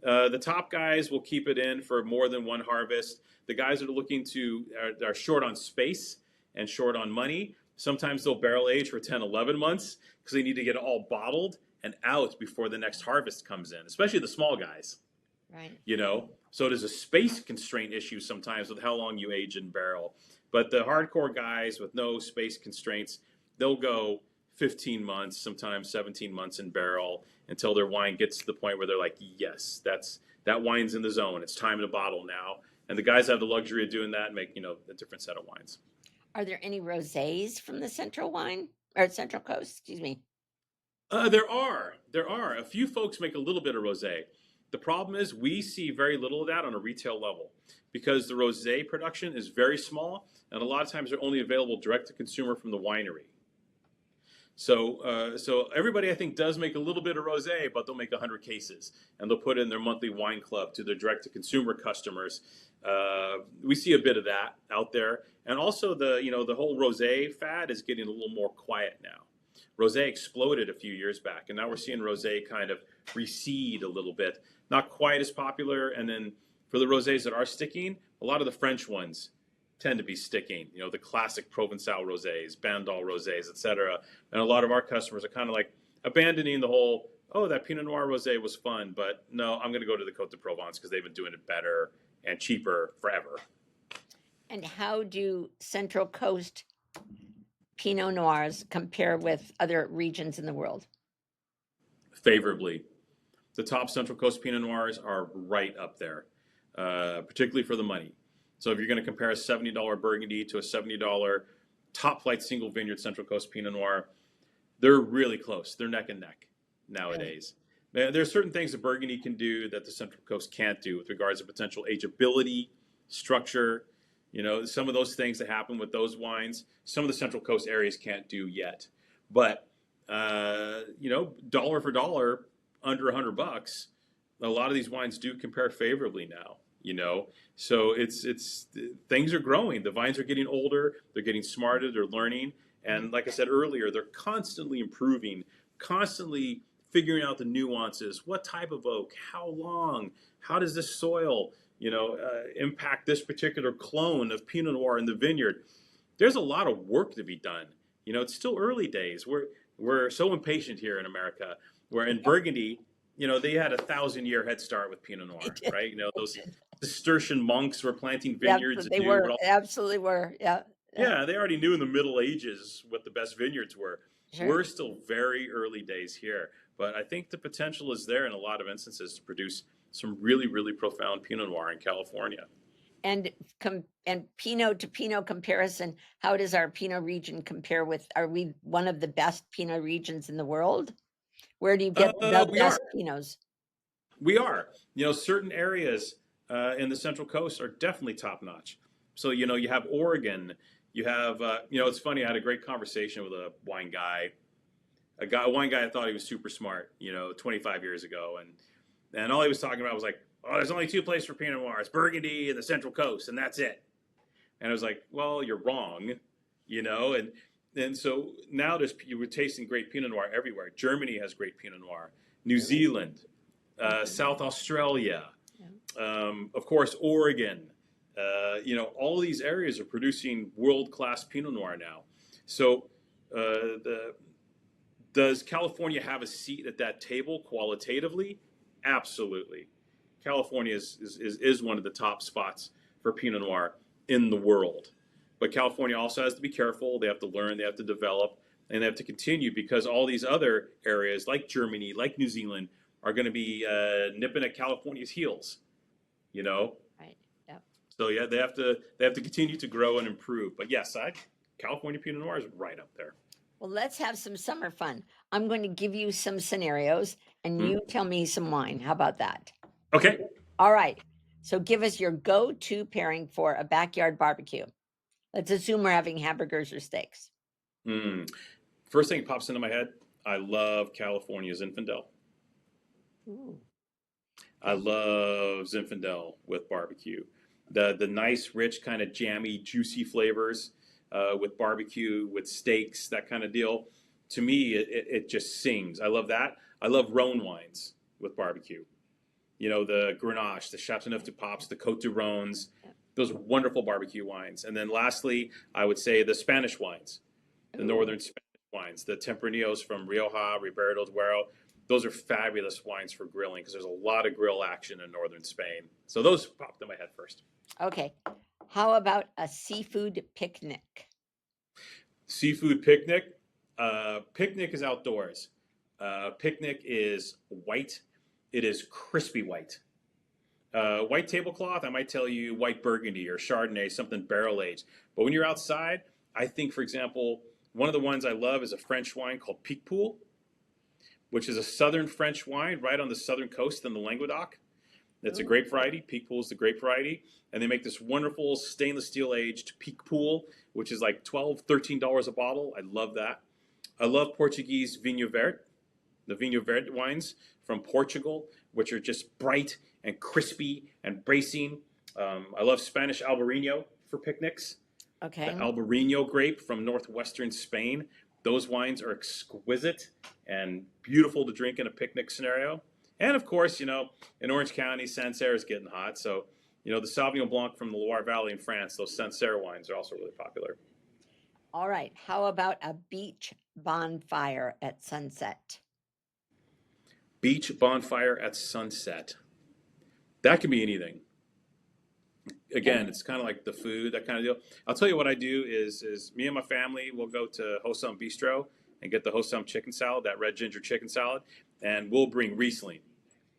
The top guys will keep it in for more than one harvest. The guys that are looking to are short on space and short on money. Sometimes they'll barrel age for 10, 11 months because they need to get it all bottled and out before the next harvest comes in, especially the small guys. Right. So there's a space constraint issue sometimes with how long you age in barrel. But the hardcore guys with no space constraints, they'll go 15 months, sometimes 17 months in barrel until their wine gets to the point where they're like, yes, that wine's in the zone. It's time to bottle now. And the guys have the luxury of doing that and make, a different set of wines. Are there any rosés from the Central Coast? Excuse me. There are. A few folks make a little bit of rosé. The problem is we see very little of that on a retail level because the rosé production is very small, and a lot of times they're only available direct to consumer from the winery. So everybody I think does make a little bit of rosé, but they'll make 100 cases, and they'll put in their monthly wine club to their direct to consumer customers. We see a bit of that out there, and also the whole rosé fad is getting a little more quiet now. Rosé exploded a few years back, and now we're seeing rosé kind of recede a little bit. Not quite as popular, and then for the rosés that are sticking, a lot of the French ones tend to be sticking. The classic Provençal rosés, Bandol rosés, etc. And a lot of our customers are kind of like abandoning the whole, oh, that Pinot Noir rosé was fun, but no, I'm going to go to the Côte de Provence because they've been doing it better and cheaper forever. And how do Central Coast Pinot Noirs compare with other regions in the world? Favorably. The top Central Coast Pinot Noirs are right up there, particularly for the money. So if you're going to compare a $70 Burgundy to a $70 top flight single vineyard Central Coast Pinot Noir, they're really close. They're neck and neck nowadays. There are certain things that Burgundy can do that the Central Coast can't do with regards to potential ageability, structure. Some of those things that happen with those wines, some of the Central Coast areas can't do yet. But, dollar for dollar, under $100, a lot of these wines do compare favorably now. So it's things are growing. The vines are getting older. They're getting smarter. They're learning. And like I said earlier, they're constantly improving, constantly figuring out the nuances. What type of oak? How long? How does this soil, impact this particular clone of Pinot Noir in the vineyard? There's a lot of work to be done. It's still early days. We're so impatient here in America. Where in Burgundy, they had 1,000-year head start with Pinot Noir, right? Those Cistercian monks were planting vineyards. They were, absolutely were. Yeah. Yeah, they already knew in the Middle Ages what the best vineyards were. Sure. We're still very early days here, but I think the potential is there in a lot of instances to produce some really, really profound Pinot Noir in California. And Pinot to Pinot comparison, how does our Pinot region compare with? Are we one of the best Pinot regions in the world? Where do you get the best Pinots? We are. Certain areas in the Central Coast are definitely top notch. So, you have Oregon. You have, it's funny. I had a great conversation with a wine guy. A wine guy I thought he was super smart, 25 years ago. And all he was talking about was like, oh, there's only two places for Pinot Noir. It's Burgundy and the Central Coast, and that's it. And I was like, well, you're wrong, And so now we're tasting great Pinot Noir everywhere. Germany has great Pinot Noir. New Zealand, South Australia, of course, Oregon. All of these areas are producing world-class Pinot Noir now. So does California have a seat at that table qualitatively? Absolutely. California is one of the top spots for Pinot Noir in the world. But California also has to be careful. They have to learn, they have to develop, and they have to continue because all these other areas like Germany, like New Zealand, are going to be nipping at California's heels, Right. Yeah. So yeah, they have to continue to grow and improve. But yes, California Pinot Noir is right up there. Well, let's have some summer fun. I'm going to give you some scenarios, and you tell me some wine. How about that? Okay. All right. So give us your go-to pairing for a backyard barbecue. Let's assume we're having hamburgers or steaks. First thing that pops into my head, I love California Zinfandel. Ooh. I love Zinfandel with barbecue. The nice, rich, kind of jammy, juicy flavors with barbecue, with steaks, that kind of deal. to me, it just sings. I love that. I love Rhone wines with barbecue. You know, the Grenache, the Chateauneuf du Pape, the Côte du Rhônes, those wonderful barbecue wines. And then lastly, I would say the Spanish wines, the Ooh. northern Spanish wines, the Tempranillos from Rioja, Ribera del Duero. Those are fabulous wines for grilling because there's a lot of grill action in northern Spain. So those popped in my head first. Okay. How about a seafood picnic? Seafood picnic. Picnic is outdoors. Picnic is white. It is crispy white. White tablecloth, I might tell you white Burgundy or Chardonnay, something barrel aged. But when you're outside, I think, for example, one of the ones I love is a French wine called Picpoul, which is a southern French wine right on the southern coast in the Languedoc. It's a Ooh. grape variety. Picpoul is the grape variety. And they make this wonderful stainless steel aged Picpoul, which is like $12, $13 a bottle. I love that. I love Portuguese Vinho Verde, the Vinho Verde wines from Portugal, which are just bright and crispy and bracing. I love Spanish Albarino for picnics. The Okay. Albarino grape from northwestern Spain. Those wines are exquisite and beautiful to drink in a picnic scenario. And of course, you know, in Orange County, Sancerre is getting hot. So, you know, the Sauvignon Blanc from the Loire Valley in France, those Sancerre wines are also really popular. All right. How about a beach bonfire at sunset? Beach bonfire at sunset. That can be anything. Okay. Again, it's kind of like the food, that kind of deal. I'll tell you what I do is me and my family will go to Hosam Bistro and get the Hosam chicken salad, that red ginger chicken salad, and we'll bring Riesling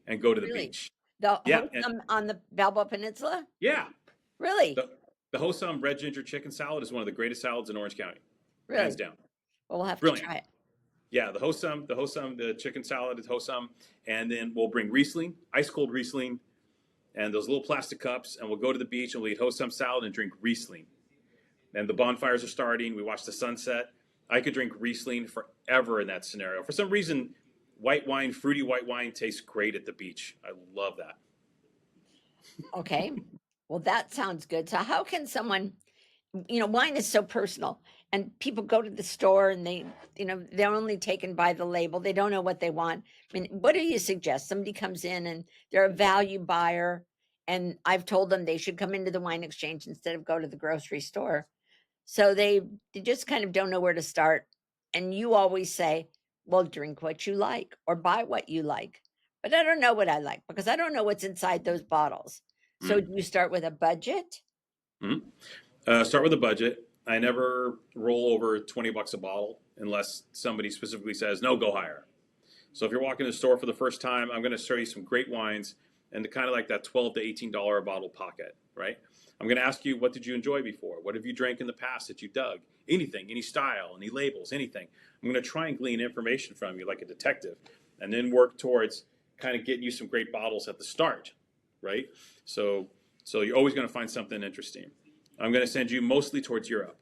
and go to the Really? beach. The Yeah, host and on the Balboa Peninsula? yeah, Really? the the Hosam red ginger chicken salad is one of the greatest salads in Orange County, hands Really? down. Well, we'll have to Brilliant. try it. Yeah, the chicken salad is Hosam, and then we'll bring Riesling, ice cold Riesling, and those little plastic cups, and we'll go to the beach and we'll eat Hosam salad and drink Riesling. And the bonfires are starting. We watch the sunset. I could drink Riesling forever in that scenario. For some reason, white wine, fruity white wine, tastes great at the beach. I love that. Okay. Well, that sounds good. So how can someone, wine is so personal and people go to the store and they're only taken by the label. They don't know what they want. I mean, what do you suggest? Somebody comes in and they're a value buyer and I've told them they should come into the wine exchange instead of go to the grocery store. So they just kind of don't know where to start. And you always say, well, drink what you like or buy what you like. But I don't know what I like because I don't know what's inside those bottles. So Mm-hmm. do you start with a budget? Mm-hmm. Start with a budget. I never roll over $20 a bottle unless somebody specifically says, no, go higher. So if you're walking to the store for the first time, I'm going to show you some great wines and kind of like that $12 to $18 a bottle pocket, right? I'm going to ask you, what did you enjoy before? What have you drank in the past that you dug? Anything, any style, any labels, anything. I'm going to try and glean information from you like a detective and then work towards kind of getting you some great bottles at the start, right? So, so you're always going to find something interesting. I'm going to send you mostly towards Europe,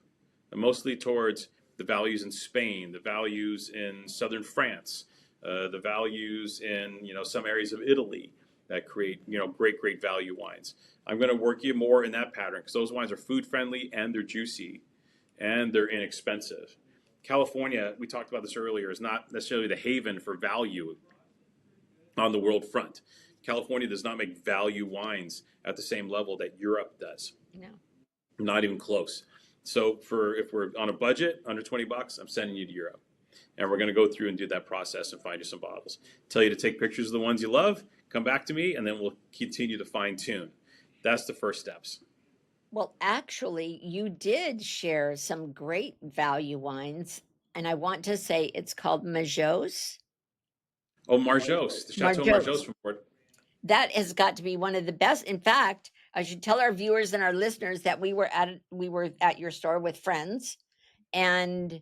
and mostly towards the values in Spain, the values in southern France, the values in some areas of Italy that create great value wines. I'm going to work you more in that pattern because those wines are food friendly and they're juicy and they're inexpensive. California, we talked about this earlier, is not necessarily the haven for value on the world front. California does not make value wines at the same level that Europe does. No. Not even close. So if we're on a budget under $20, I'm sending you to Europe. And we're going to go through and do that process and find you some bottles. Tell you to take pictures of the ones you love, come back to me, and then we'll continue to fine tune. That's the first steps. Well, actually, you did share some great value wines, and I want to say it's called Majos. Oh, Margaux, the Chateau Margaux Margaux. from Port. That has got to be one of the best. In fact, I should tell our viewers and our listeners that we were at your store with friends, and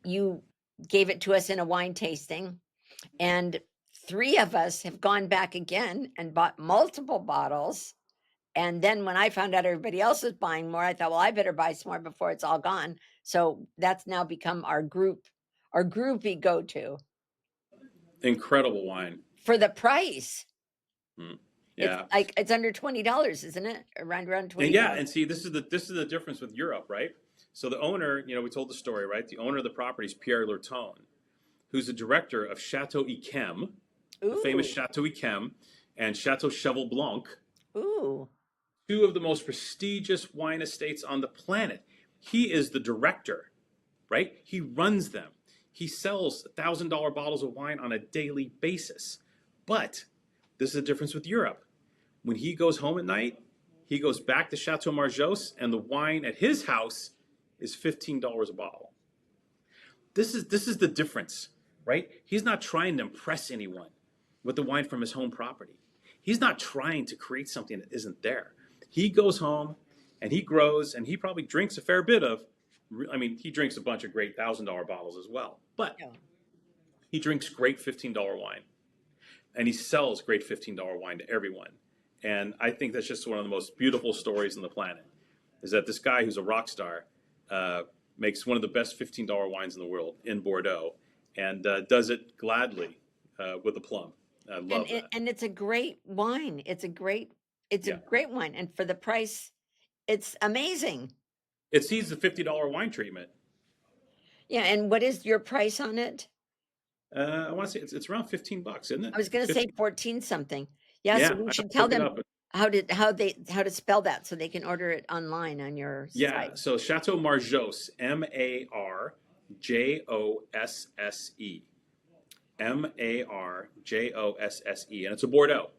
you gave it to us in a wine tasting, and three of us have gone back again and bought multiple bottles. And then when I found out everybody else was buying more, I thought, well, I better buy some more before it's all gone. So that's now become our groupie go to Incredible wine. for the price. Mm. It's Yeah. like it's under $20, isn't it? Around And $20. yeah, and see, this is the difference with Europe, right? So the owner, we told the story, right? The owner of the property is Pierre Lurton, who's the director of Chateau Yquem, the famous Ooh, Chateau Yquem, and Chateau Cheval Blanc, ooh. two of the most prestigious wine estates on the planet. He is the director, right? He runs them. He sells $1,000 bottles of wine on a daily basis. But this is the difference with Europe. When he goes home at night, he goes back to Chateau Margaux, and the wine at his house is $15 a bottle. This is the difference, right? He's not trying to impress anyone with the wine from his home property. He's not trying to create something that isn't there. He goes home and he grows, and he probably drinks a fair bit of. I mean, he drinks a bunch of great $1,000 bottles as well, but Yeah. he drinks great $15 wine, and he sells great $15 wine to everyone. And I think that's just one of the most beautiful stories on the planet. Is that this guy who's a rock star uh, makes one of the best $15 wines in the world in Bordeaux, and does it gladly with a plum. I love that. And it's a great wine. It's a Yeah, great wine, and for the price, it's amazing. it sees the $50 wine treatment. Yeah, and what is your price on it? I want to say it's around $15, isn't it? I was gonna say 15. 14 something. Yeah, so Yeah, we I have should to tell look it them up. how to spell that so they can order it online on your Yeah, site. so Chateau Marjose, Marjosse, Marjosse, and it's a Bordeaux.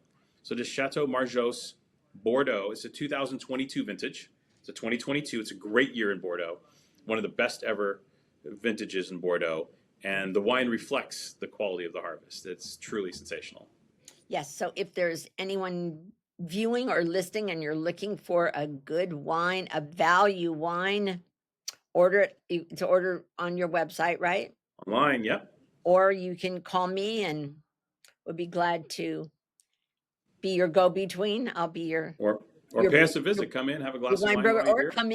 So this Chateau Marjose Bordeaux. It's a 2022 vintage. It's a 2022. It's a great year in Bordeaux, one of the best ever vintages in Bordeaux, and the wine reflects the quality of the harvest. It's truly sensational. Yes, so if there's anyone viewing or listening and you're looking for a good wine, a value wine, order it to order on your website, right? Online, yep. Or you can call me and would be glad to be your go-between. I'll be Or your pay us a your visit. Come in, have a your glass of wine wine broker, while you're or here. come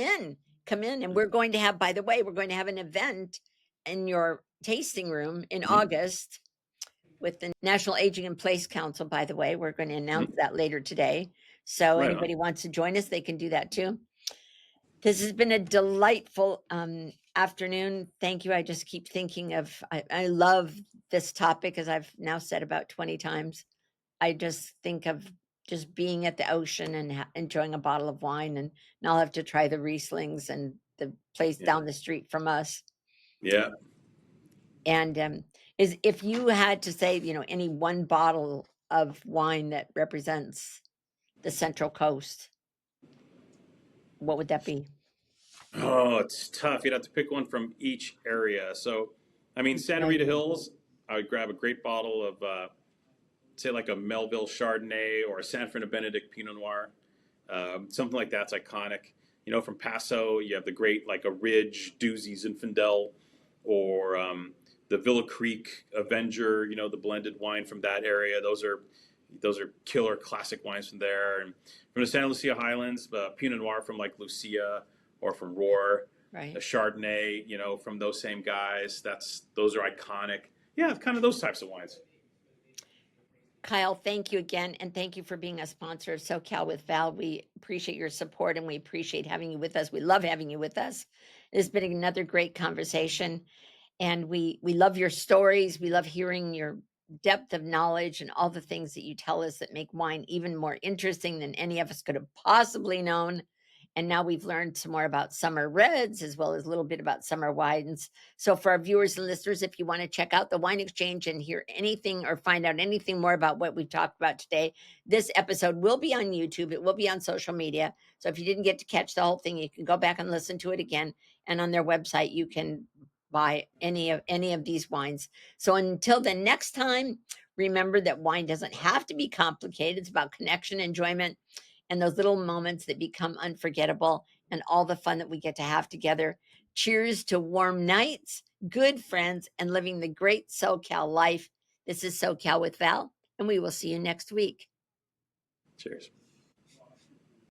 in, and we're going to have, by the way, we're going to have an event in your tasting room in Mm-hmm. August with the National Aging in Place Council, by the way. We're going to announce Mm-hmm. that later today. So Right on. anybody wants to join us, they can do that too. This has been a delightful afternoon. Thank you. I just keep thinking of, I love this topic, as I've now said about 20 times. I just think of just being at the ocean and enjoying a bottle of wine, and I'll have to try the Rieslings and the place Yeah. down the street from us. Yeah. And is if you had to say, any one bottle of wine that represents the Central Coast, what would that be? Oh, it's tough. You'd have to pick one from each area. So, I mean, Santa Rita Right. Hills, I would grab a great bottle of, say, like a Melville Chardonnay or a San Fernando Benedict Pinot Noir. Something like that's iconic. From Paso, you have the great, like a Ridge, Doozy Zinfandel, or the Villa Creek Avenger, the blended wine from that area. Those are killer classic wines from there. And from the Santa Lucia Highlands, Pinot Noir from like Lucia or from Roar, a Right. Chardonnay, from those same guys. Those are iconic. Yeah, kind of those types of wines. Kyle, thank you again, and thank you for being a sponsor of SoCal with Val. We appreciate your support, and we appreciate having you with us. We love having you with us. It's been another great conversation, and we love your stories. We love hearing your depth of knowledge and all the things that you tell us that make wine even more interesting than any of us could have possibly known. And now we've learned some more about summer reds as well as a little bit about summer wines. So for our viewers and listeners, if you want to check out the Wine Exchange and hear anything or find out anything more about what we talked about today, this episode will be on YouTube. It will be on social media. So if you didn't get to catch the whole thing, you can go back and listen to it again. And on their website, you can buy any of these wines. So until the next time, remember that wine doesn't have to be complicated. It's about connection, enjoyment, and those little moments that become unforgettable, and all the fun that we get to have together. Cheers to warm nights, good friends, and living the great SoCal life. This is SoCal with Val, and we will see you next week. Cheers.